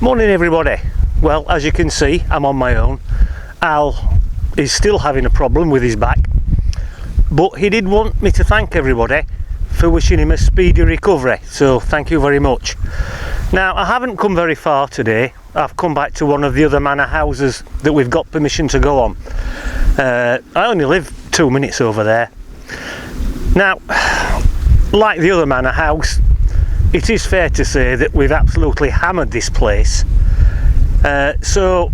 Morning everybody. Well, as you can see, I'm on my own. Al is still having a problem with his back, but he did want me to thank everybody for wishing him a speedy recovery, so thank you very much. Now, I haven't come very far today. I've come back to one of the other manor houses that we've got permission to go on. I only live 2 minutes over there. Now, like the other manor house, it is fair to say that we've absolutely hammered this place. So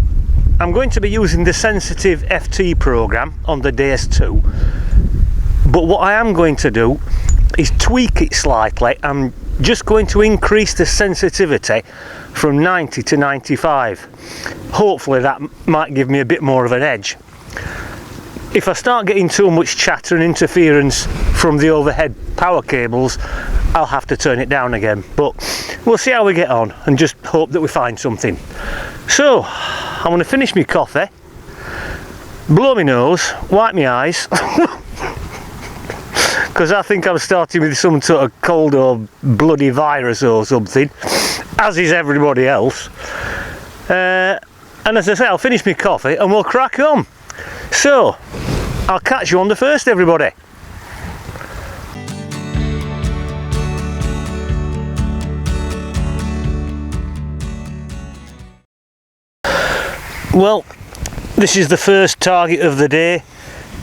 I'm going to be using the sensitive FT program on the Deus II, but what I am going to do is tweak it slightly. I'm just going to increase the sensitivity from 90 to 95. Hopefully that might give me a bit more of an edge. If I start getting too much chatter and interference from the overhead power cables, I'll have to turn it down again, but we'll see how we get on and just hope that we find something. So I'm going to finish my coffee, blow my nose, wipe my eyes because I think I'm starting with some sort of cold or bloody virus or something, as is everybody else. And as I say, I'll finish my coffee and we'll crack on. So I'll catch you on the first, everybody. Well, this is the first target of the day.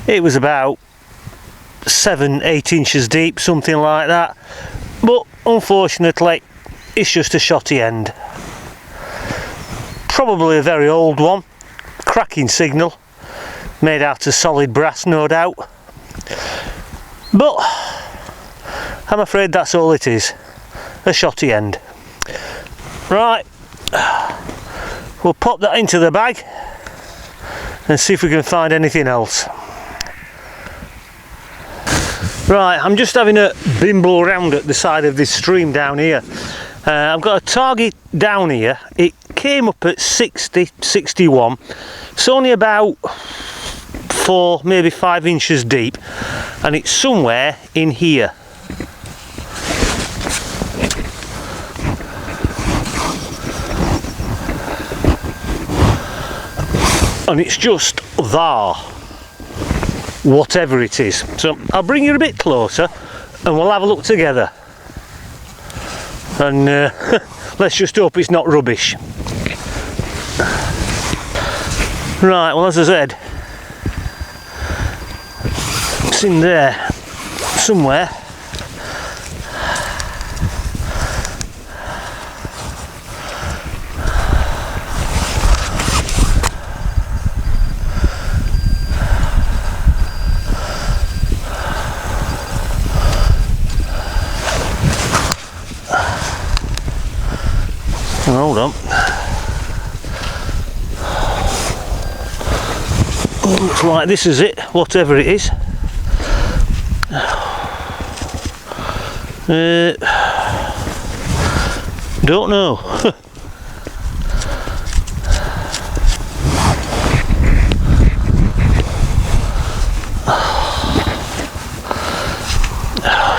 It was about 7-8 inches deep, something like that, but unfortunately it's just a shotty end. Probably a very old one, cracking signal, made out of solid brass no doubt, but I'm afraid that's all it is, a shotty end. Right, we'll pop that into the bag and see if we can find anything else. Right, I'm just having a bimble around at the side of this stream down here. I've got a target down here. It came up at 60, 61. It's only about 4, maybe 5 inches deep, and it's somewhere in here. And it's just there, whatever it is. So I'll bring you a bit closer and we'll have a look together, and let's just hope it's not rubbish. Right, well, as I said, it's in there somewhere. Hold on. Looks like this is it, whatever it is. Don't know.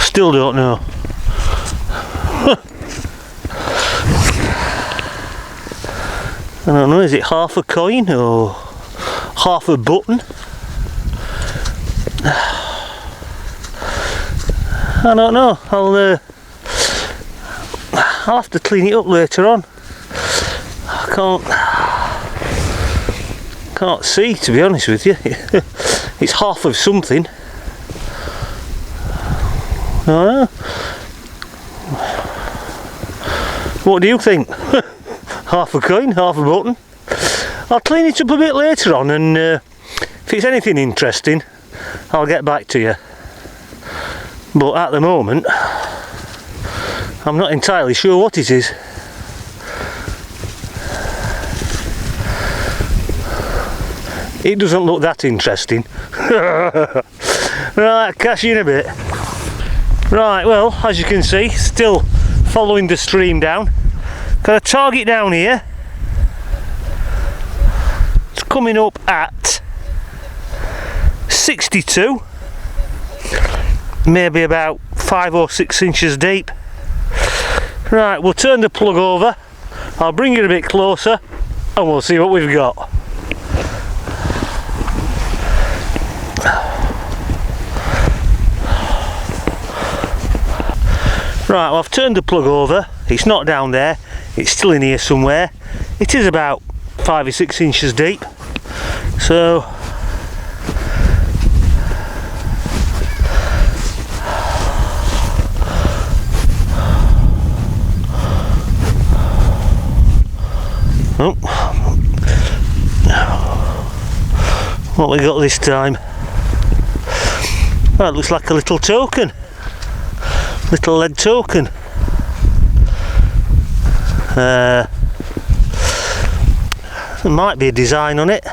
Still don't know. I don't know, is it half a coin or half a button? I don't know. I'll have to clean it up later on. I can't see, to be honest with you. It's half of something. I don't know. What do you think? Half a coin, half a button. I'll clean it up a bit later on, and if it's anything interesting I'll get back to you, but at the moment I'm not entirely sure what it is. It doesn't look that interesting. Right, catch you in a bit. Right, well, as you can see, still following the stream down. Got a target down here. It's coming up at 62, maybe about 5 or 6 inches deep. Right, we'll turn the plug over I'll bring it a bit closer and we'll see what we've got. Right, well, I've turned the plug over. It's not down there, it's still in here somewhere. It is about 5 or 6 inches deep, so what we got this time? Well, it looks like a little token. Little lead token. There might be a design on it.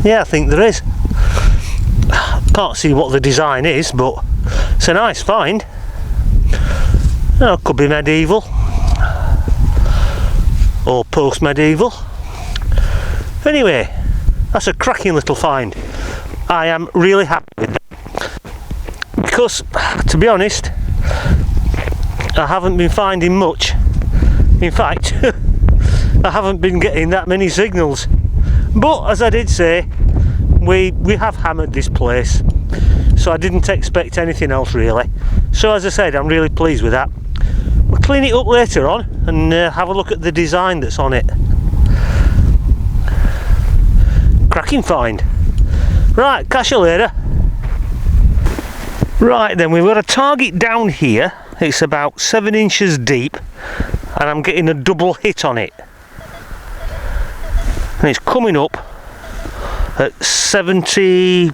Yeah, I think there is. Can't see what the design is, but it's a nice find. Oh, could be medieval or post-medieval. Anyway, that's a cracking little find. I am really happy with that, because to be honest, I haven't been finding much. In fact, I haven't been getting that many signals. But as I did say, we have hammered this place, so I didn't expect anything else really. So as I said, I'm really pleased with that. We'll clean it up later on and have a look at the design that's on it. Cracking find. Right, catch you later. Right then, we've got a target down here. It's about 7 inches deep and I'm getting a double hit on it. And it's coming up at 72,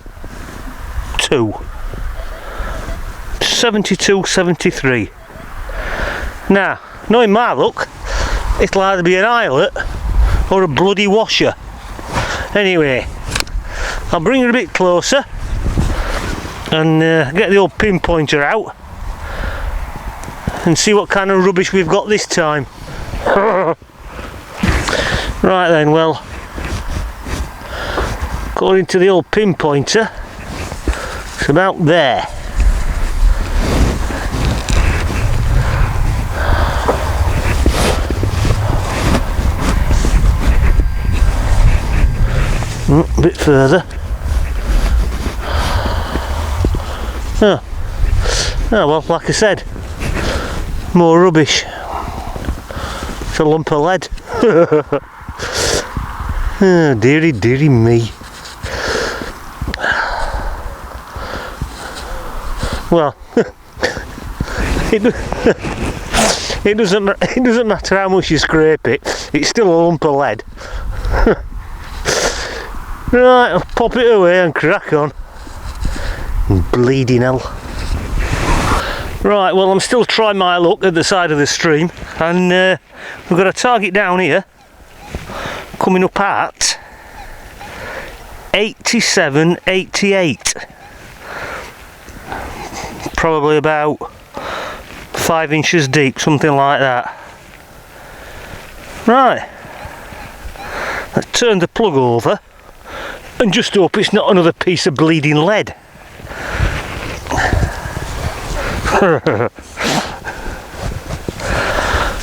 73. Now, knowing my luck, it'll either be an eyelet or a bloody washer. Anyway, I'll bring it a bit closer and get the old pinpointer out and see what kind of rubbish we've got this time. Right then, well, according to the old pinpointer, it's about there. A bit further. Oh, well, like I said, more rubbish. It's a lump of lead. Oh, dearie, dearie me. Well, it doesn't matter how much you scrape it, it's still a lump of lead. Right, I'll pop it away and crack on. Bleeding hell. Right, well, I'm still trying my luck at the side of the stream, and we've got a target down here coming up at 87, 88. Probably about 5 inches deep, something like that. Right, let's turn the plug over and just hope it's not another piece of bleeding lead.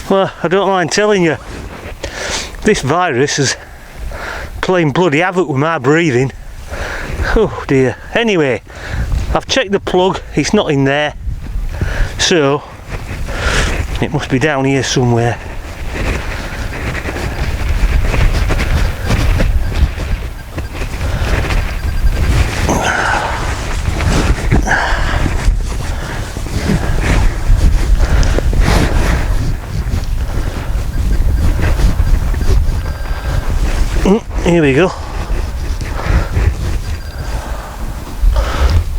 Well, I don't mind telling you, this virus is playing bloody havoc with my breathing. Oh dear. Anyway, I've checked the plug, it's not in there, so it must be down here somewhere. Here we go.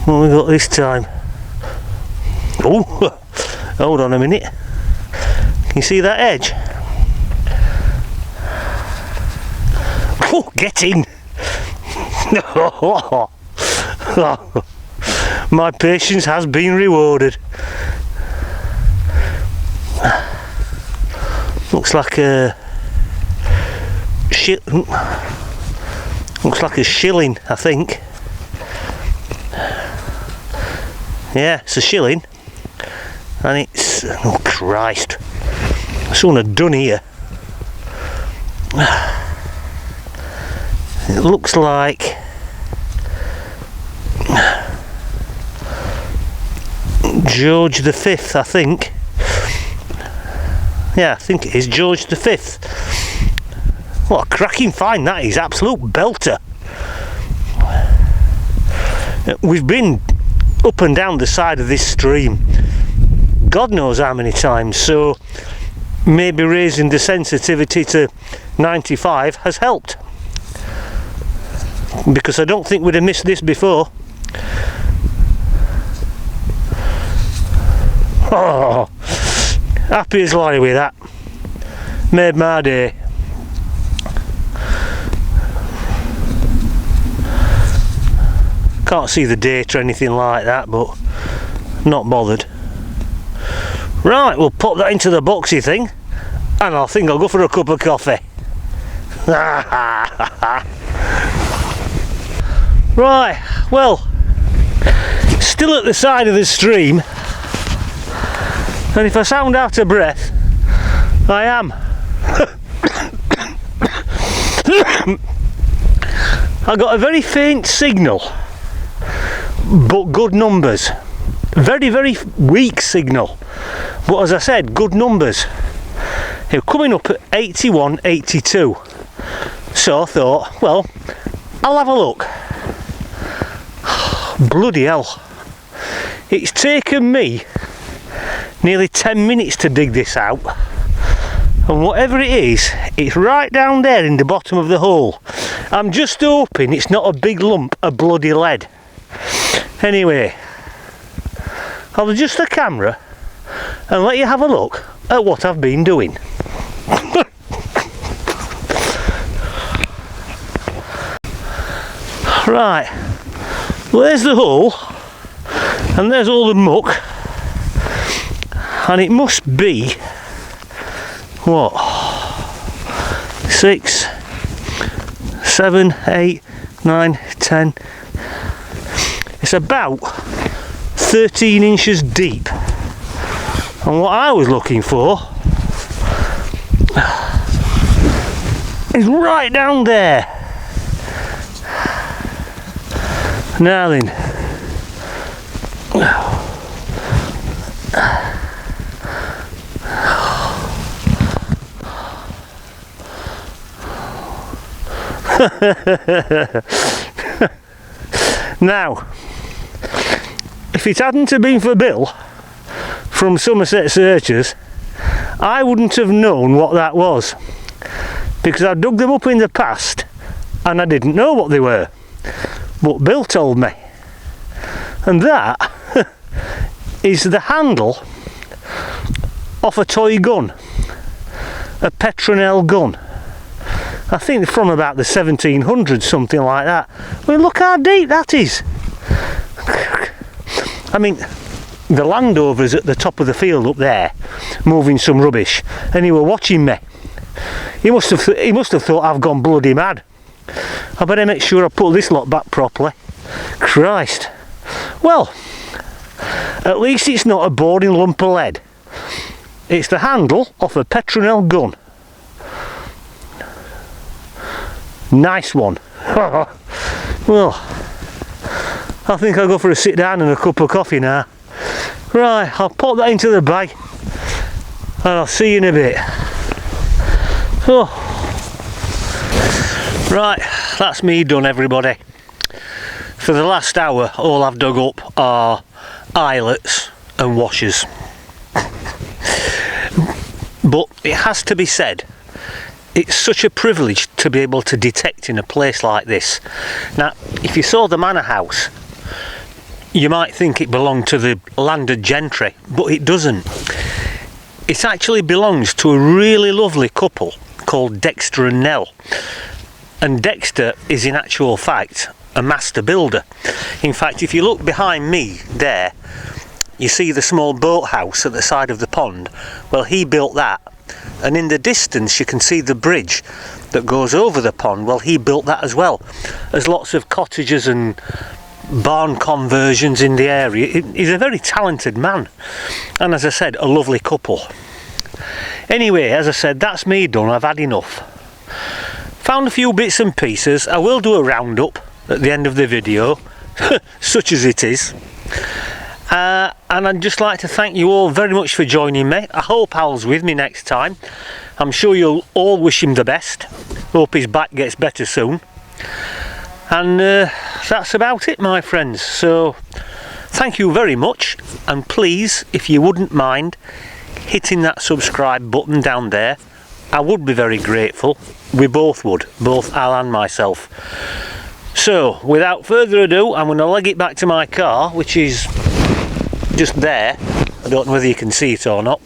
What have we got this time? Oh, hold on a minute. Can you see that edge? Oh, get in! My patience has been rewarded. Looks like a looks like a shilling, I think. Yeah, it's a shilling. and it's, oh Christ, something I've done here. It looks like George V, I think. Yeah, I think it is George V. What a cracking find that is, absolute belter. We've been up and down the side of this stream God knows how many times, so maybe raising the sensitivity to 95 has helped, because I don't think we'd have missed this before. Oh, happy as Larry with that. Made my day. Can't see the date or anything like that, but not bothered. Right, we'll pop that into the boxy thing, and I think I'll go for a cup of coffee. Right, well, still at the side of the stream, and if I sound out of breath, I am. I got a very faint signal, but good numbers. Very, very weak signal, but as I said, good numbers. They were coming up at 81, 82. So I thought, well, I'll have a look. Bloody hell. It's taken me nearly 10 minutes to dig this out. And whatever it is, it's right down there in the bottom of the hole. I'm just hoping it's not a big lump of bloody lead. Anyway, I'll adjust the camera and let you have a look at what I've been doing. Right, well, there's the hole, and there's all the muck, and it must be, what, 6, 7, 8, 9, 10, it's about 13 inches deep, and what I was looking for is right down there. Now then, now, if it hadn't have been for Bill from Somerset Searchers, I wouldn't have known what that was, because I dug them up in the past and I didn't know what they were, but Bill told me. And that is the handle off a toy gun, a Petronel gun. I think from about the 1700s, something like that. Well, look how deep that is. I mean, the landowner's at the top of the field up there, moving some rubbish, and he were watching me. He must have thought I've gone bloody mad. I better make sure I put this lot back properly. Christ. Well, at least it's not a boring lump of lead. It's the handle off a Petronel gun. Nice one. Well, I think I'll go for a sit down and a cup of coffee now. Right, I'll pop that into the bag and I'll see you in a bit. Oh. Right, that's me done, everybody. For the last hour, all I've dug up are eyelets and washers. But it has to be said, it's such a privilege to be able to detect in a place like this. Now, if you saw the manor house, you might think it belonged to the landed gentry, but it doesn't. It actually belongs to a really lovely couple called Dexter and Nell. And Dexter is in actual fact a master builder. In fact, if you look behind me there, you see the small boathouse at the side of the pond. Well, he built that. And in the distance you can see the bridge that goes over the pond. Well, he built that as well. There's lots of cottages and barn conversions in the area. He's a very talented man, and as I said, a lovely couple. Anyway, as I said, that's me done. I've had enough. Found a few bits and pieces. I will do a roundup at the end of the video, such as it is. And I'd just like to thank you all very much for joining me. I hope Al's with me next time. I'm sure you'll all wish him the best. Hope his back gets better soon. And that's about it, my friends. So thank you very much, and please, if you wouldn't mind hitting that subscribe button down there, I would be very grateful. We both would, both Al and myself. So without further ado, I'm going to leg it back to my car, which is just there. I don't know whether you can see it or not.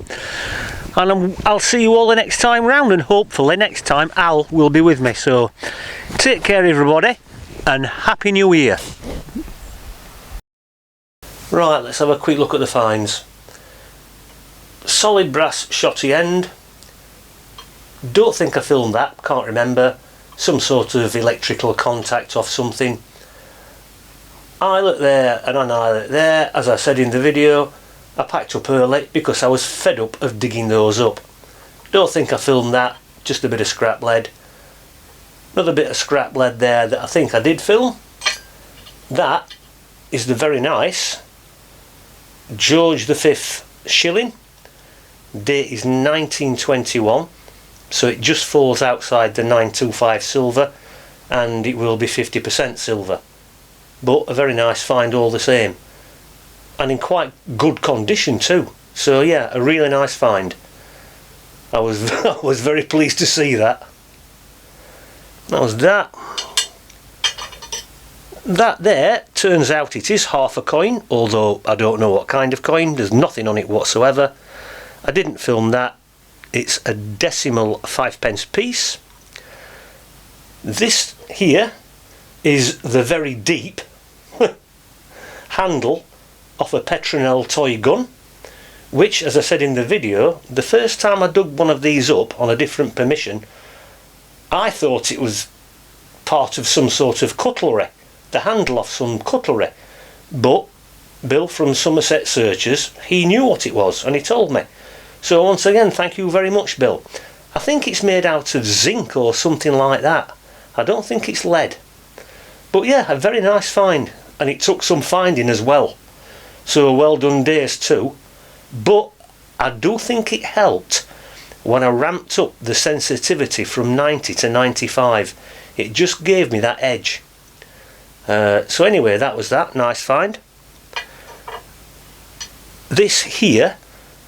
And I'll see you all the next time round, and hopefully next time Al will be with me. So take care everybody, and Happy New Year. Right, let's have a quick look at the finds. Solid brass shotty end. Don't think I filmed that, can't remember. Some sort of electrical contact off something. Eyelet there and an eyelet there. As I said in the video, I packed up early because I was fed up of digging those up. Don't think I filmed that, just a bit of scrap lead. Another bit of scrap lead there that I think I did film. That is the very nice George V shilling. Date is 1921, so it just falls outside the 925 silver, and it will be 50% silver, but a very nice find all the same, and in quite good condition too. So yeah, a really nice find. I was very pleased to see that. That was that. That there, turns out it is half a coin, although I don't know what kind of coin. There's nothing on it whatsoever. I didn't film that. It's a decimal 5p piece. This here is the very deep handle of a Petronel toy gun, which, as I said in the video, the first time I dug one of these up on a different permission, I thought it was part of some sort of cutlery, the handle of some cutlery, but Bill from Somerset Searchers, he knew what it was and he told me. So once again, thank you very much, Bill. I think it's made out of zinc or something like that. I don't think it's lead. But yeah, a very nice find, and it took some finding as well. So well done, Deus II. But I do think it helped when I ramped up the sensitivity from 90 to 95. It just gave me that edge. So anyway, that was that. Nice find. This here,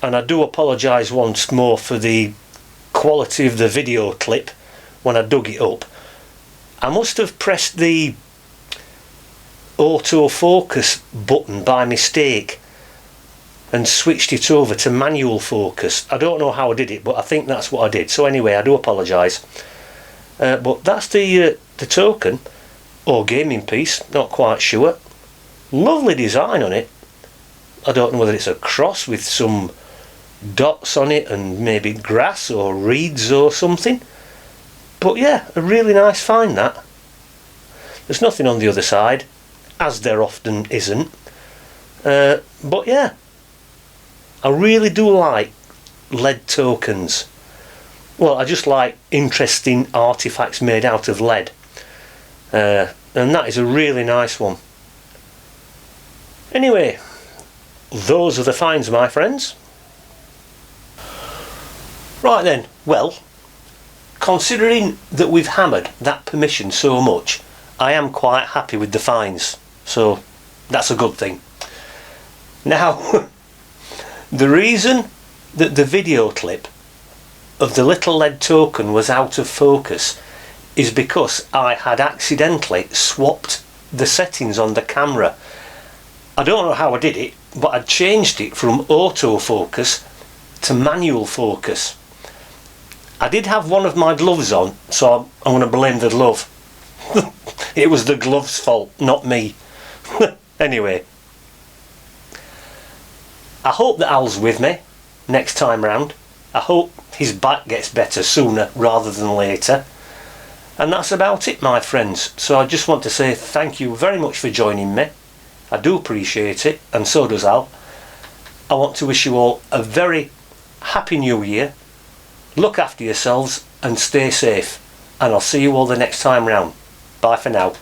and I do apologise once more for the quality of the video clip when I dug it up. I must have pressed the autofocus button by mistake and switched it over to manual focus. I don't know how I did it, but I think that's what I did. So anyway, I do apologise. But that's the token, or gaming piece, not quite sure. Lovely design on it. I don't know whether it's a cross with some dots on it and maybe grass or reeds or something, but yeah, a really nice find that. There's nothing on the other side, as there often isn't, but yeah, I really do like lead tokens. Well, I just like interesting artifacts made out of lead, and that is a really nice one. Anyway, those are the finds, my friends. Right then, well, considering that we've hammered that permission so much, I am quite happy with the finds, so that's a good thing. Now, the reason that the video clip of the little lead token was out of focus is because I had accidentally swapped the settings on the camera. I don't know how I did it, but I changed it from autofocus to manual focus. I did have one of my gloves on, so I'm going to blame the glove. It was the glove's fault, not me. Anyway, I hope that Al's with me next time round. I hope his back gets better sooner rather than later. And that's about it, my friends. So I just want to say thank you very much for joining me. I do appreciate it, and so does Al. I want to wish you all a very happy new year. Look after yourselves and stay safe, and I'll see you all the next time round. Bye for now.